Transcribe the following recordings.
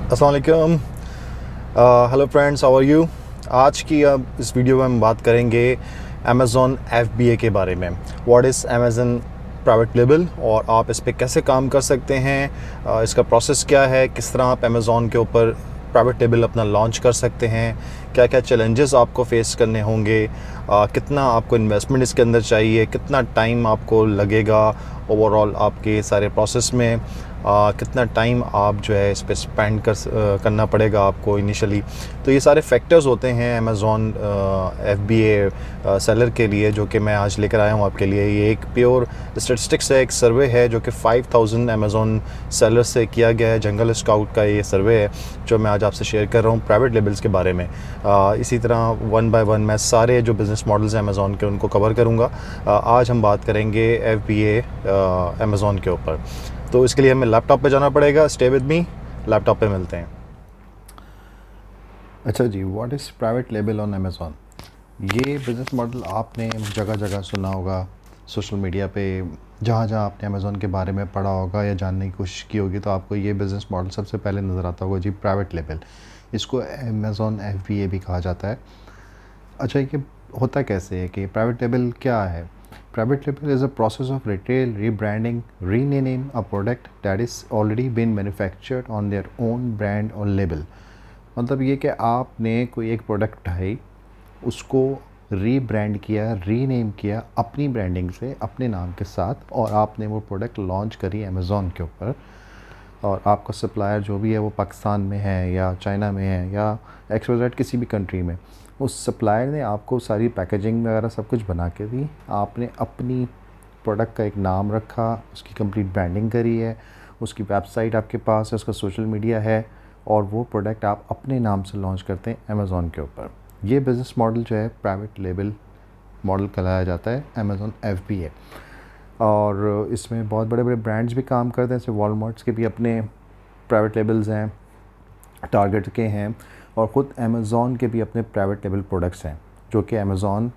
अस्सलाम वालेकुम। Hello friends, how are you. आज की इस वीडियो में हम बात करेंगे अमेज़ॉन FBA के बारे में। What is Amazon private label और आप इस पे कैसे काम कर सकते हैं, इसका प्रोसेस क्या है, किस तरह आप अमेज़ॉन के ऊपर प्राइवेट लेबल अपना लॉन्च कर सकते हैं, क्या क्या चैलेंजेस आपको फेस करने होंगे, कितना आपको इन्वेस्टमेंट इसके अंदर चाहिए, कितना टाइम आपको लगेगा ओवरऑल आपके सारे प्रोसेस में, कितना टाइम आप जो है इस पे स्पेंड करना पड़ेगा आपको इनिशियली। तो ये सारे फैक्टर्स होते हैं अमेज़ॉन FBA सेलर के लिए, जो कि मैं आज लेकर आया हूँ आपके लिए। ये एक प्योर स्टेटिस्टिक्स है, एक सर्वे है जो कि 5000 अमेज़ॉन सेलर से किया गया है। जंगल स्काउट का ये सर्वे है जो मैं आज आपसे शेयर कर रहा हूँ प्राइवेट लेबल्स के बारे में। इसी तरह वन बाय वन मैं सारे जो बिज़नेस मॉडल्स हैं अमेज़ॉन के उनको कवर करूँगा। आज हम बात करेंगे FBA अमेज़ॉन के ऊपर। तो इसके लिए हमें लैपटॉप पे जाना पड़ेगा। स्टे विद मी, लैपटॉप पे मिलते हैं। अच्छा जी, what is private label on Amazon. ये बिज़नेस मॉडल आपने जगह जगह सुना होगा, सोशल मीडिया पे जहाँ जहाँ आपने अमेज़ॉन के बारे में पढ़ा होगा या जानने की कोशिश की होगी तो आपको ये बिज़नेस मॉडल सबसे पहले नज़र आता होगा जी, प्राइवेट लेबल। इसको अमेज़ॉन FBA भी कहा जाता है। अच्छा, ये होता कैसे है कि प्राइवेट लेबल क्या है। Private label is a process of retail rebranding rename a product that is already been manufactured on their own brand और लेबल। मतलब ये कि आपने कोई एक प्रोडक्ट उठाई, उसको रीब्रांड किया, रीनेम किया अपनी ब्रांडिंग से, अपने नाम के साथ, और आपने वो प्रोडक्ट लॉन्च करी अमेज़ॉन के ऊपर। और आपका सप्लायर जो भी है वो पाकिस्तान में है या चाइना में है या XYZ किसी भी कंट्री में, उस सप्लायर ने आपको सारी पैकेजिंग वगैरह सब कुछ बना के दी। आपने अपनी प्रोडक्ट का एक नाम रखा, उसकी कंप्लीट ब्रांडिंग करी है, उसकी वेबसाइट आपके पास है, उसका सोशल मीडिया है, और वो प्रोडक्ट आप अपने नाम से लॉन्च करते हैं अमेज़ॉन के ऊपर। ये बिज़नेस मॉडल जो है प्राइवेट लेबल मॉडल कहलाया जाता है, अमेज़ॉन FBA। और इसमें बहुत बड़े बड़े ब्रांड्स भी काम करते हैं, जैसे वॉलमार्ट्स के भी अपने प्राइवेट लेबल्स हैं, टारगेट के हैं, और ख़ुद अमेज़ॉन के भी अपने प्राइवेट लेबल प्रोडक्ट्स हैं जो कि अमेज़ॉन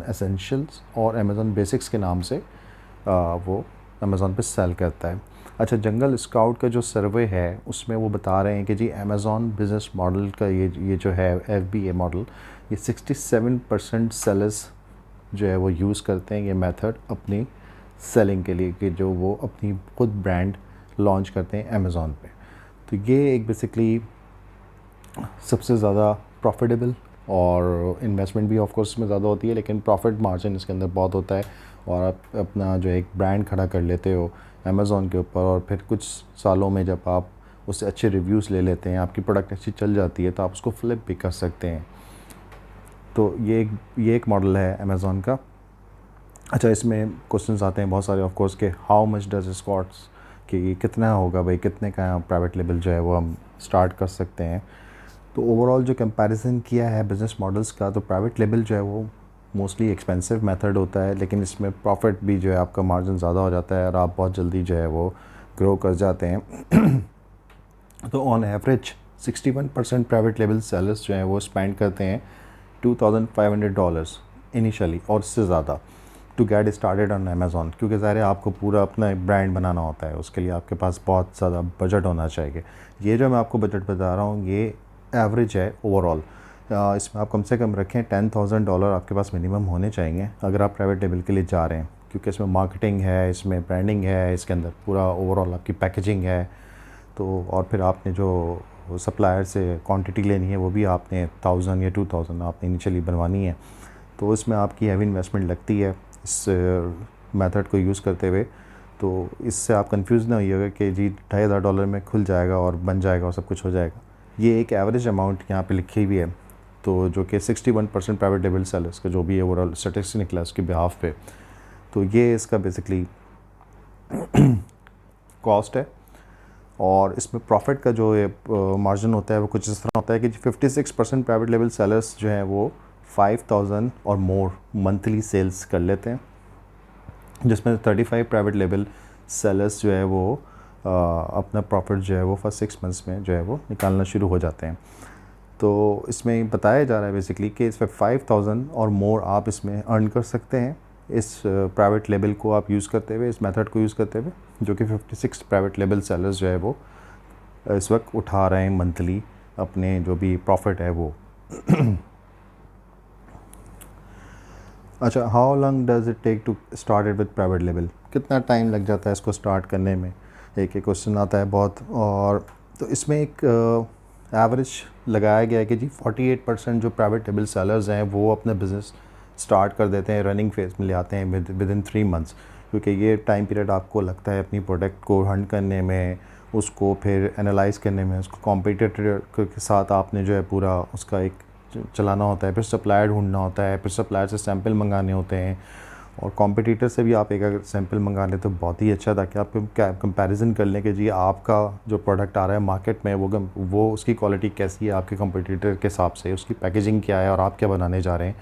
एसेंशियल्स और अमेज़ॉन बेसिक्स के नाम से वो अमेज़ॉन पे सेल करता है। अच्छा, जंगल स्काउट का जो सर्वे है उसमें वो बता रहे हैं कि जी अमेज़ॉन बिज़नेस मॉडल का ये जो है FBA मॉडल, ये 67% सेलर्स जो है वो यूज़ करते हैं ये मेथड अपनी सेलिंग के लिए, कि जो वो अपनी खुद ब्रांड लॉन्च करते हैं अमेज़ॉन पे। तो ये एक बेसिकली सबसे ज़्यादा प्रॉफिटेबल, और इन्वेस्टमेंट भी ऑफ कोर्स इसमें ज़्यादा होती है, लेकिन प्रॉफिट मार्जिन इसके अंदर बहुत होता है। और आप अपना जो एक ब्रांड खड़ा कर लेते हो अमेज़ॉन के ऊपर, और फिर कुछ सालों में जब आप उससे अच्छे रिव्यूज़ ले लेते हैं, आपकी प्रोडक्ट अच्छी चल जाती है, तो आप उसको फ्लिप भी कर सकते हैं। तो ये एक मॉडल है अमेज़ॉन का। अच्छा, इसमें क्वेश्चंस आते हैं बहुत सारे ऑफ कोर्स के, how much does it cost, कि कितना होगा भाई, कितने का प्राइवेट लेबल जो है वो हम स्टार्ट कर सकते हैं। तो ओवरऑल जो कंपैरिजन किया है बिज़नेस मॉडल्स का, तो प्राइवेट लेबल जो है वो मोस्टली एक्सपेंसिव मेथड होता है, लेकिन इसमें प्रॉफिट भी जो है आपका मार्जिन ज़्यादा हो जाता है और आप बहुत जल्दी जो है वो ग्रो कर जाते हैं। तो on average 61% private label sellers जो हैं वो स्पेंड करते हैं $2500 इनिशियली और इससे ज़्यादा to get started on Amazon, क्योंकि ज़ाहिर है आपको पूरा अपना एक ब्रांड बनाना होता है, उसके लिए आपके पास बहुत ज़्यादा बजट होना चाहिए। ये जो मैं आपको बजट बता रहा हूँ ये एवरेज है ओवरऑल। इसमें आप कम से कम रखें $10,000 आपके पास मिनिमम होने चाहिए अगर आप प्राइवेट लेबल के लिए जा रहे हैं, क्योंकि इसमें मार्केटिंग है, इसमें ब्रांडिंग है, इसके अंदर पूरा ओवरऑल आपकी पैकेजिंग है। तो और फिर आपने जो सप्लायर से क्वांटिटी लेनी है वो भी आपने 1000 या 2000 आपने इनिशियली बनवानी है। तो इसमें आपकी हैवी इन्वेस्टमेंट लगती है इस मेथड को यूज़ करते हुए। तो इससे आप कंफ्यूज ना होइएगा कि जी $2500 में खुल जाएगा और बन जाएगा और सब कुछ हो जाएगा। ये एक एवरेज अमाउंट यहाँ पे लिखी हुई है, तो जो कि 61% प्राइवेट लेबल सेलर्स का जो भी ओवरऑल स्टेटिस्टिक्स निकला उसके बिहाफ पे। तो ये इसका बेसिकली कॉस्ट है। और इसमें प्रॉफिट का जो मार्जिन होता है वो कुछ इस तरह होता है कि 56% प्राइवेट लेबल सेलर्स जो हैं वो 5000 और मोर मंथली सेल्स कर लेते हैं, जिसमें 35 प्राइवेट लेबल सेलर्स जो है वो अपना प्रॉफिट जो है वो फर्स्ट 6 मंथ्स में जो है वो निकालना शुरू हो जाते हैं। तो इसमें बताया जा रहा है बेसिकली कि इसमें 5000 और मोर आप इसमें अर्न कर सकते हैं इस प्राइवेट लेबल को आप यूज़ करते हुए, इस मेथड को यूज़ करते हुए, जो कि 56 प्राइवेट लेबल सेलर्स जो है वो इस वक्त उठा रहे हैं मंथली अपने जो भी प्रॉफिट है वो। अच्छा, how long does it take to start it with private label, कितना टाइम लग जाता है इसको स्टार्ट करने में, एक क्वेश्चन आता है बहुत। और तो इसमें एक एवरेज लगाया गया है कि जी 48% जो प्राइवेट लेबल सेलर्स हैं वो अपना बिज़नेस स्टार्ट कर देते हैं, रनिंग फेज में ले आते हैं विद इन 3 मंथ्स, क्योंकि ये टाइम पीरियड आपको लगता है अपनी प्रोडक्ट को हंट करने में, उसको फिर एनालाइज़ करने में, उसको कॉम्पिटिटर के साथ आपने जो है पूरा उसका एक चलाना होता है, फिर सप्लायर ढूंढना होता है, फिर सप्लायर से सैंपल मंगाने होते हैं, और कॉम्पिटिटर से भी आप एक अगर सैंपल मंगा लें तो बहुत ही अच्छा, ताकि आप कंपैरिजन कर लें कि जी आपका जो प्रोडक्ट आ रहा है मार्केट में वो उसकी क्वालिटी कैसी है आपके कॉम्पिटिटर के हिसाब से, उसकी पैकेजिंग क्या है और आप क्या बनाने जा रहे हैं।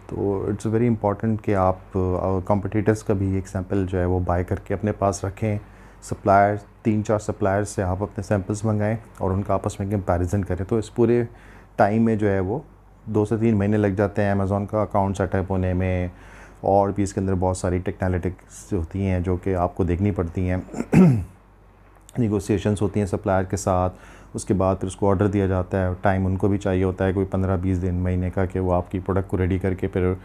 तो इट्स वेरी इंपॉर्टेंट कि आप कॉम्पिटिटर्स का भी एक सैंपल जो है वो बाय करके अपने पास रखें। सप्लायर 3-4 सप्लायर से आप अपने सैंपल्स मंगाएं और उनका आपस में कंपैरिजन करें। तो इस पूरे टाइम में जो है वो 2 से 3 महीने लग जाते हैं अमेज़ॉन का अकाउंट सेटअप होने में, और भी इसके अंदर बहुत सारी टेक्नोलॉजिक्स होती हैं जो कि आपको देखनी पड़ती हैं। निगोशिएशंस होती हैं सप्लायर के साथ, उसके बाद फिर उसको ऑर्डर दिया जाता है, टाइम उनको भी चाहिए होता है कोई 15-20 दिन महीने का, कि वो आपकी प्रोडक्ट को रेडी करके फिर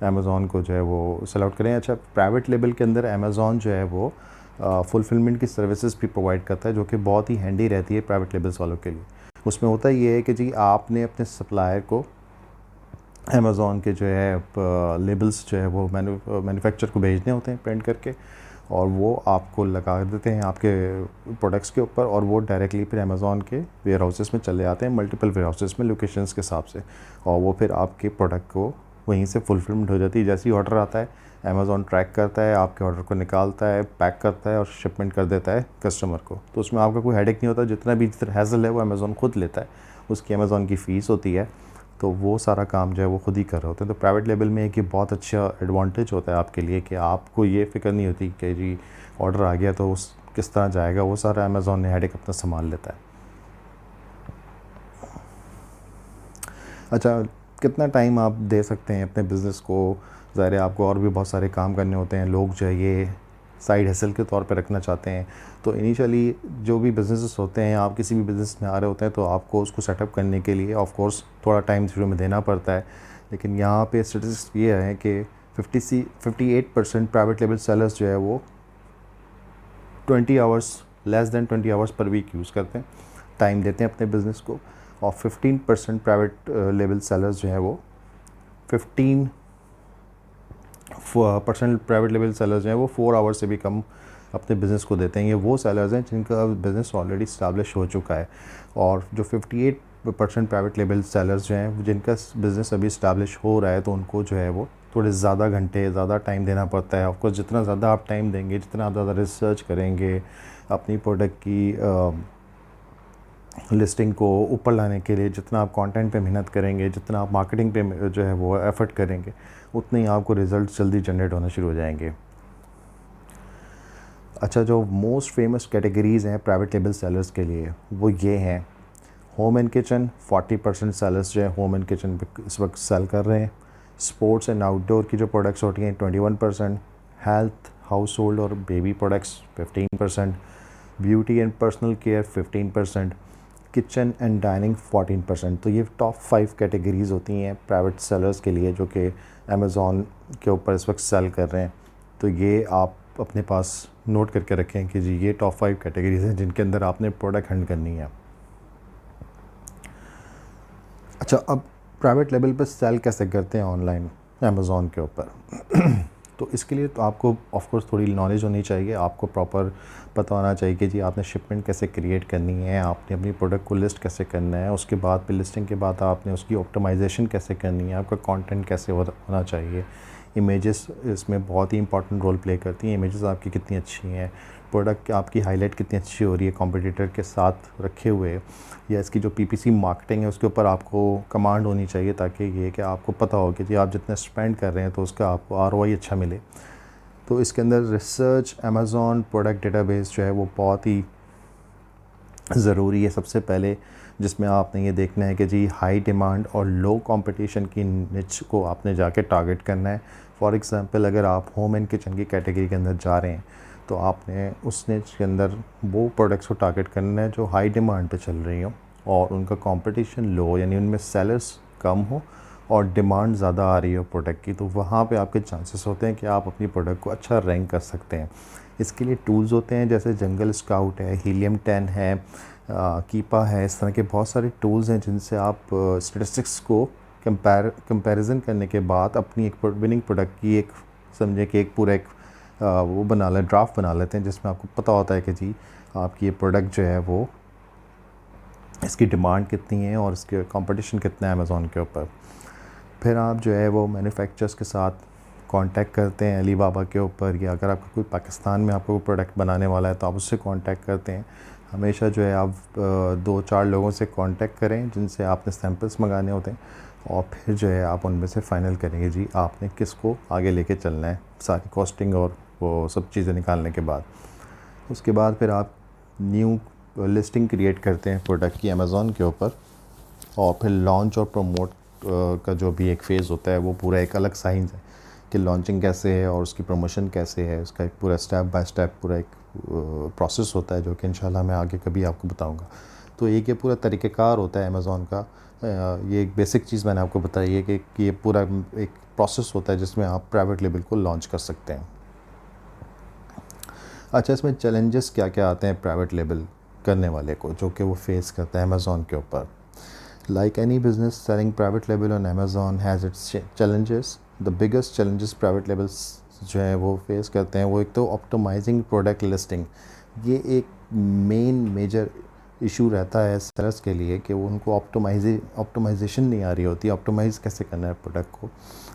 अमेज़ॉन को जो है वो सेल आउट करें। अच्छा, प्राइवेट लेबल के अंदर अमेज़ॉन जो है वो फुलफिलमेंट की सर्विसेज भी प्रोवाइड करता है, जो कि बहुत ही हैंडी रहती है प्राइवेट लेबल्स वालों के लिए। उसमें होता ये है कि जी आपने अपने सप्लायर को अमेज़ॉन के जो है लेबल्स जो है वो मैन्युफैक्चर को भेजने होते हैं प्रिंट करके, और वो आपको लगा देते हैं आपके प्रोडक्ट्स के ऊपर, और वो डायरेक्टली फिर अमेज़ॉन के वेयर हाउसेस में चले आते हैं, मल्टीपल वेयर हाउसेस में लोकेशंस के हिसाब से, और वो फिर आपके प्रोडक्ट को वहीं से फुलफिलमेंट हो जाती है। जैसे ही ऑर्डर आता है अमेज़ॉन ट्रैक करता है, आपके ऑर्डर को निकालता है, पैक करता है और शिपमेंट कर देता है कस्टमर को। तो उसमें आपका कोई हेडेक नहीं होता, जितना भी हैसल है वो अमेज़ॉन खुद लेता है, उसकी अमेज़ॉन की फ़ीस होती है, तो वो सारा काम जो है वो खुद ही कर रहे होते हैं। तो प्राइवेट लेबल में एक ये बहुत अच्छा एडवांटेज होता है आपके लिए कि आपको ये फ़िक्र नहीं होती कि जी ऑर्डर आ गया तो उस किस तरह जाएगा, वो सारा अमेज़ॉन ने हेडेक अपना संभाल लेता है। अच्छा, कितना टाइम आप दे सकते हैं अपने बिज़नेस को, ज़ाहिर है आपको और भी बहुत सारे काम करने होते हैं, लोग जो है ये साइड हसल के तौर पे रखना चाहते हैं। तो इनिशियली जो भी बिज़नेसेस होते हैं, आप किसी भी बिज़नेस में आ रहे होते हैं तो आपको उसको सेटअप करने के लिए ऑफ कोर्स थोड़ा टाइम शुरू में देना पड़ता है, लेकिन यहाँ पे स्टेटिस्टिक्स ये है कि 58% प्राइवेट लेबल सेलर्स जो है वो 20 hours, less than 20 hours per week use करते हैं, टाइम देते हैं अपने बिज़नेस को, और 15% प्राइवेट लेबल सेलर्स जो है वो 15% प्राइवेट लेवल सेलर्स हैं वो 4 आवर्स से भी कम अपने बिज़नेस को देते हैं। ये वो सेलर्स हैं जिनका बिज़नेस ऑलरेडी इस्टेब्लिश हो चुका है, और जो 58% प्राइवेट लेवल सेलर्स जो हैं जिनका बिज़नेस अभी इस्टेब्लिश हो रहा है, तो उनको जो है वो थोड़े ज़्यादा घंटे, ज़्यादा टाइम देना पड़ता है। ऑफकोर्स जितना ज़्यादा आप टाइम देंगे, जितना आप ज़्यादा रिसर्च करेंगे, अपनी प्रोडक्ट की लिस्टिंग को ऊपर लाने के लिए जितना आप कंटेंट पे मेहनत करेंगे, जितना आप मार्केटिंग पे जो है वो एफर्ट करेंगे, उतने ही आपको रिज़ल्ट जल्दी जनरेट होना शुरू हो जाएंगे। अच्छा, जो मोस्ट फेमस कैटेगरीज़ हैं प्राइवेट लेबल सेलर्स के लिए वो ये हैं। होम एंड किचन, 40% सेलर्स जो है होम एंड किचन पे इस वक्त सेल कर रहे हैं। स्पोर्ट्स एंड आउटडोर की जो प्रोडक्ट्स होती हैं 21%, हेल्थ, हाउस होल्ड और baby products 15%, beauty and personal care 15%, kitchen and dining 14%। तो ये टॉप 5 कैटेगरीज़ होती हैं प्राइवेट सेलर्स के लिए जो कि अमेज़ॉन के ऊपर इस वक्त सेल कर रहे हैं। तो ये आप अपने पास नोट करके रखें कि जी ये टॉप 5 कैटेगरीज़ हैं जिनके अंदर आपने प्रोडक्ट हंट करनी है। अच्छा, अब प्राइवेट लेवल पर सेल कैसे करते हैं ऑनलाइन अमेज़ॉन के ऊपर तो इसके लिए तो आपको ऑफ कोर्स थोड़ी नॉलेज होनी चाहिए, आपको प्रॉपर पता होना चाहिए कि जी आपने शिपमेंट कैसे क्रिएट करनी है, आपने अपनी प्रोडक्ट को लिस्ट कैसे करना है, उसके बाद फिर लिस्टिंग के बाद आपने उसकी ऑप्टिमाइजेशन कैसे करनी है, आपका कंटेंट कैसे होना चाहिए। इमेजेस इसमें बहुत ही इंपॉर्टेंट रोल प्ले करती हैं, इमेजेस आपकी कितनी अच्छी हैं, प्रोडक्ट आपकी हाईलाइट कितनी अच्छी हो रही है कॉम्पिटिटर के साथ रखे हुए, या इसकी जो पीपीसी मार्केटिंग है उसके ऊपर आपको कमांड होनी चाहिए, ताकि ये कि आपको पता हो कि जी आप जितना स्पेंड कर रहे हैं तो उसका आपको आरओआई अच्छा मिले। तो इसके अंदर रिसर्च, अमेज़ॉन प्रोडक्ट डेटाबेस जो है वो बहुत ही ज़रूरी है सबसे पहले, जिसमें आपने ये देखना है कि जी हाई डिमांड और लो कंपटीशन की निच को आपने जाके टारगेट करना है। फॉर एग्ज़ाम्पल अगर आप होम एंड किचन की कैटेगरी के अंदर जा रहे हैं तो आपने उस निच के अंदर वो प्रोडक्ट्स को टारगेट करना है जो हाई डिमांड पे चल रही हो और उनका कंपटीशन लो, यानी उनमें सेलर्स कम हो और डिमांड ज़्यादा आ रही हो प्रोडक्ट की, तो वहाँ पे आपके चांसेस होते हैं कि आप अपनी प्रोडक्ट को अच्छा रैंक कर सकते हैं। इसके लिए टूल्स होते हैं जैसे जंगल स्काउट है, हीलियम 10 है, कीपा है। इस तरह के बहुत सारे टूल्स हैं जिनसे आप स्टेटिस्टिक्स को कंपैरिजन करने के बाद अपनी एक विनिंग प्रोडक्ट की एक समझे कि एक पूरा एक वो बना लें, ड्राफ्ट बना लेते हैं जिसमें आपको पता होता है कि जी आपकी ये प्रोडक्ट जो है वो इसकी डिमांड कितनी है और इसके कंपटीशन कितना है अमेज़ॉन के ऊपर। फिर आप जो है वो मैन्युफैक्चरर्स के साथ कांटेक्ट करते हैं अली बाबा के ऊपर, या अगर आपका कोई पाकिस्तान में आपको कोई प्रोडक्ट बनाने वाला है तो आप उससे कांटेक्ट करते हैं। हमेशा जो है आप 2-4 लोगों से कांटेक्ट करें जिनसे आपने सैंपल्स मंगाने होते हैं और फिर जो है आप उनमें से फ़ाइनल करेंगे जी आपने किसको आगे लेके चलना है, सारी कॉस्टिंग और वो सब चीज़ें निकालने के बाद। उसके बाद फिर आप न्यू लिस्टिंग क्रिएट करते हैं प्रोडक्ट की अमेज़ॉन के ऊपर, और फिर लॉन्च और प्रमोट का जो भी एक फ़ेज़ होता है वो पूरा एक अलग साइंस है कि लॉन्चिंग कैसे है और उसकी प्रमोशन कैसे है। उसका एक पूरा स्टेप बाय स्टेप पूरा एक प्रोसेस होता है जो कि इंशाल्लाह मैं आगे कभी आपको बताऊंगा। तो एक ये पूरा तरीक़ेकार होता है अमेज़ॉन का। ये एक बेसिक चीज़ मैंने आपको बताई है कि ये पूरा एक प्रोसेस होता है जिसमें आप प्राइवेट लेबल को लॉन्च कर सकते हैं। अच्छा, इसमें चैलेंजेस क्या क्या आते हैं प्राइवेट लेबल करने वाले को जो कि वो फेस करता है अमेज़ॉन के ऊपर। Like any business, selling private label on Amazon has its challenges. The biggest challenges private labels जो है वो फेस करते हैं वो एक तो ऑप्टिमाइजिंग प्रोडक्ट लिस्टिंग। ये एक मेन मेजर इशू रहता है सेलर्स के लिए कि वो उनको ऑप्टिमाइजेशन नहीं आ रही होती। ऑप्टिमाइज़ कैसे करना है प्रोडक्ट को,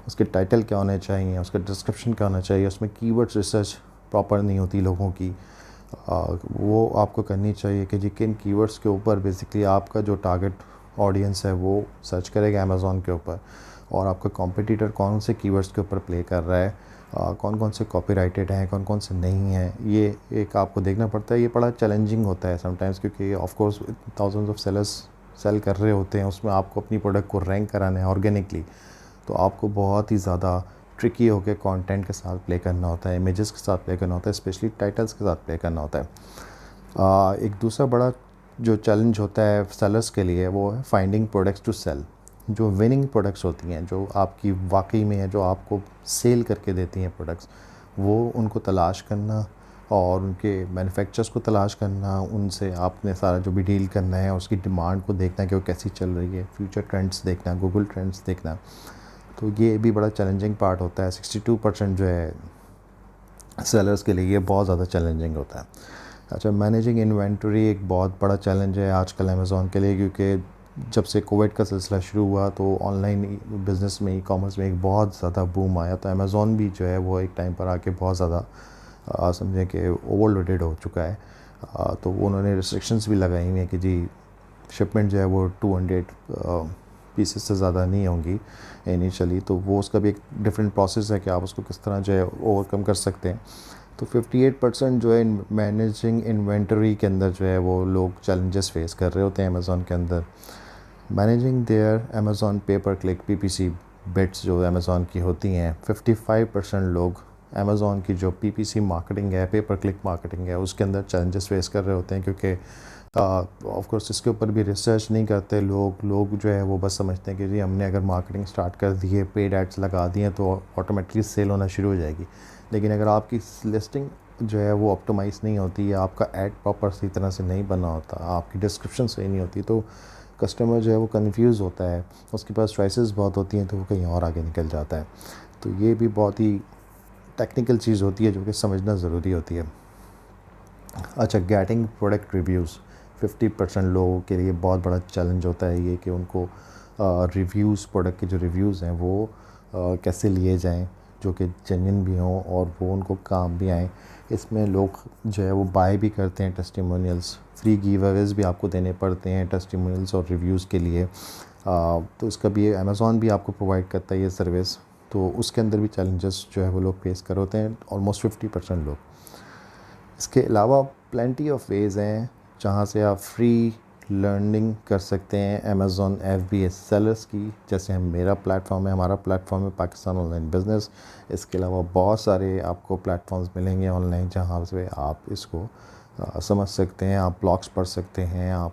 उसके टाइटल क्या होने चाहिए, उसका डिस्क्रिप्शन क्या होना चाहिए, उसमें कीवर्ड्स रिसर्च प्रॉपर नहीं होती लोगों की। वो आपको करनी चाहिए कि जी किन कीवर्ड्स के ऊपर बेसिकली आपका जो टारगेट ऑडियंस है वो सर्च करेगा अमेज़ॉन के ऊपर, और आपका कॉम्पिटिटर कौन से कीवर्ड्स के ऊपर प्ले कर रहा है, कौन कौन से कॉपीराइटेड हैं, कौन कौन से नहीं हैं। ये एक आपको देखना पड़ता है। ये बड़ा चैलेंजिंग होता है समटाइम्स क्योंकि of course thousands of sellers sell कर रहे होते हैं, उसमें आपको अपनी प्रोडक्ट को रैंक कराना है ऑर्गेनिकली। तो आपको बहुत ही ज़्यादा ट्रिकी होकर कंटेंट के साथ प्ले करना होता है, इमेजेस के साथ प्ले करना होता है, स्पेशली टाइटल्स के साथ प्ले करना होता है। एक दूसरा बड़ा जो चैलेंज होता है सेलर्स के लिए वो है फाइंडिंग प्रोडक्ट्स टू सेल। जो विनिंग प्रोडक्ट्स होती हैं जो आपकी वाकई में है, जो आपको सेल करके देती हैं प्रोडक्ट्स, वो उनको तलाश करना और उनके मैन्युफैक्चरर्स को तलाश करना, उनसे आपने सारा जो भी डील करना है उसकी डिमांड को देखना कि वो कैसी चल रही है, फ्यूचर ट्रेंड्स देखना, गूगल ट्रेंड्स देखना। तो ये भी बड़ा चैलेंजिंग पार्ट होता है। 62% जो है सेलर्स के लिए ये बहुत ज़्यादा चैलेंजिंग होता है। अच्छा, मैनेजिंग इन्वेंटरी एक बहुत बड़ा चैलेंज है आजकल अमेज़ॉन के लिए, क्योंकि जब से कोविड का सिलसिला शुरू हुआ तो ऑनलाइन बिज़नेस में, ई कॉमर्स में एक बहुत ज़्यादा बूम आया। तो अमेज़ॉन भी जो है वो एक टाइम पर आके बहुत ज़्यादा समझें कि ओवरलोडेड हो चुका है। तो उन्होंने रिस्ट्रिक्शंस भी लगाई हुई हैं कि जी शिपमेंट जो है वो 200 पीसेस से ज़्यादा नहीं होंगी इनिशियली। तो वो उसका भी एक डिफरेंट प्रोसेस है कि आप उसको किस तरह जो है ओवरकम कर सकते हैं। तो 58% जो है मैनेजिंग इन्वेंटरी के अंदर जो है वो लोग चैलेंजेस फेस कर रहे होते हैं अमेज़ॉन के अंदर। मैनेजिंग देयर अमेज़ॉन पे पर क्लिक PPC बिट्स जो अमेज़ॉन की होती हैं, 55% लोग अमेज़ॉन की जो PPC मार्केटिंग है, पे पर क्लिक मार्केटिंग है, उसके अंदर चैलेंजेस फेस कर रहे होते हैं क्योंकि ऑफ कोर्स इसके ऊपर भी रिसर्च नहीं करते लोग जो है वो बस समझते हैं कि जी हमने अगर मार्केटिंग स्टार्ट कर दी है, पेड एड्स लगा दिए तो ऑटोमेटिकली सेल होना शुरू हो जाएगी। लेकिन अगर आपकी लिस्टिंग जो है वो ऑप्टिमाइज़ नहीं होती, या आपका ऐड प्रॉपर सही तरह से नहीं बना होता, आपकी डिस्क्रिप्शन सही नहीं होती, तो कस्टमर जो है वो कंफ्यूज होता है, उसके पास चॉइसेस बहुत होती हैं तो वो कहीं और आगे निकल जाता है। तो ये भी बहुत ही टेक्निकल चीज़ होती है जो कि समझना ज़रूरी होती है। अच्छा, गेटिंग प्रोडक्ट रिव्यूज़ 50% लोगों के लिए बहुत बड़ा चैलेंज होता है ये कि उनको रिव्यूज़, प्रोडक्ट के जो रिव्यूज़ हैं वो कैसे लिए जाएं जो कि जेन्युइन भी हों और वो उनको काम भी आएँ। इसमें लोग जो है वो बाय भी करते हैं टेस्टिमोनियल्स, फ्री गिव अवेज़ भी आपको देने पड़ते हैं टेस्टिमोनियल्स और रिव्यूज़ के लिए। तो इसका भी अमेज़ॉन भी आपको प्रोवाइड करता है ये सर्विस। तो उसके अंदर भी चैलेंजेस जो है वो लोग फेस कर होते हैं, ऑलमोस्ट 50% लोग। इसके अलावा प्लेंटी ऑफ वेज़ हैं जहाँ से आप फ्री लर्निंग कर सकते हैं अमेज़ॉन FBA सेलर्स की, जैसे हम मेरा प्लेटफॉर्म है, हमारा प्लेटफॉर्म है पाकिस्तान ऑनलाइन बिज़नेस। इसके अलावा बहुत सारे आपको प्लेटफॉर्म्स मिलेंगे ऑनलाइन जहाँ से आप इसको समझ सकते हैं। आप ब्लॉग्स पढ़ सकते हैं, आप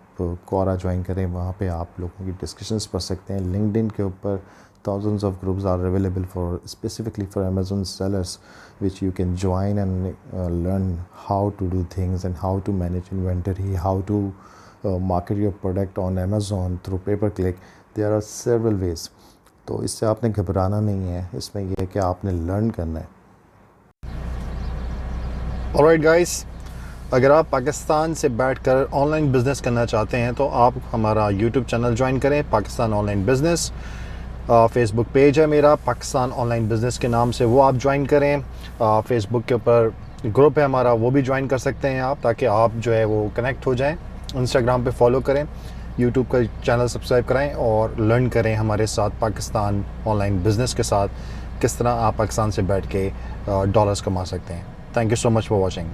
कोरा ज्वाइन करें, वहाँ पे आप लोगों की डिस्कशंस पढ़ सकते हैं। लिंक्डइन के ऊपर thousands of groups are available for specifically for Amazon sellers, which you can join and learn how to do things and how to manage inventory, how to market your product on Amazon through pay per click. There are several ways. तो इससे आपने घबराना नहीं है, इसमें यह है कि आपने लर्न करना है। ऑलराइट गाइस, अगर आप पाकिस्तान से बैठकर ऑनलाइन बिज़नेस करना चाहते हैं तो आप हमारा यूट्यूब चैनल ज्वाइन करें, Pakistan online business. Facebook page है मेरा पाकिस्तान ऑनलाइन बिज़नेस के नाम से, वो आप ज्वाइन करें। फेसबुक के ऊपर ग्रुप है हमारा, वो भी ज्वाइन कर सकते हैं आप, ताकि आप जो है वो कनेक्ट हो जाएं। इंस्टाग्राम पे फॉलो करें, यूट्यूब का चैनल सब्सक्राइब कराएं और लर्न करें हमारे साथ पाकिस्तान ऑनलाइन बिज़नेस के साथ किस तरह आप पाकिस्तान से बैठ के डॉलर्स कमा सकते हैं। Thank you so much for watching.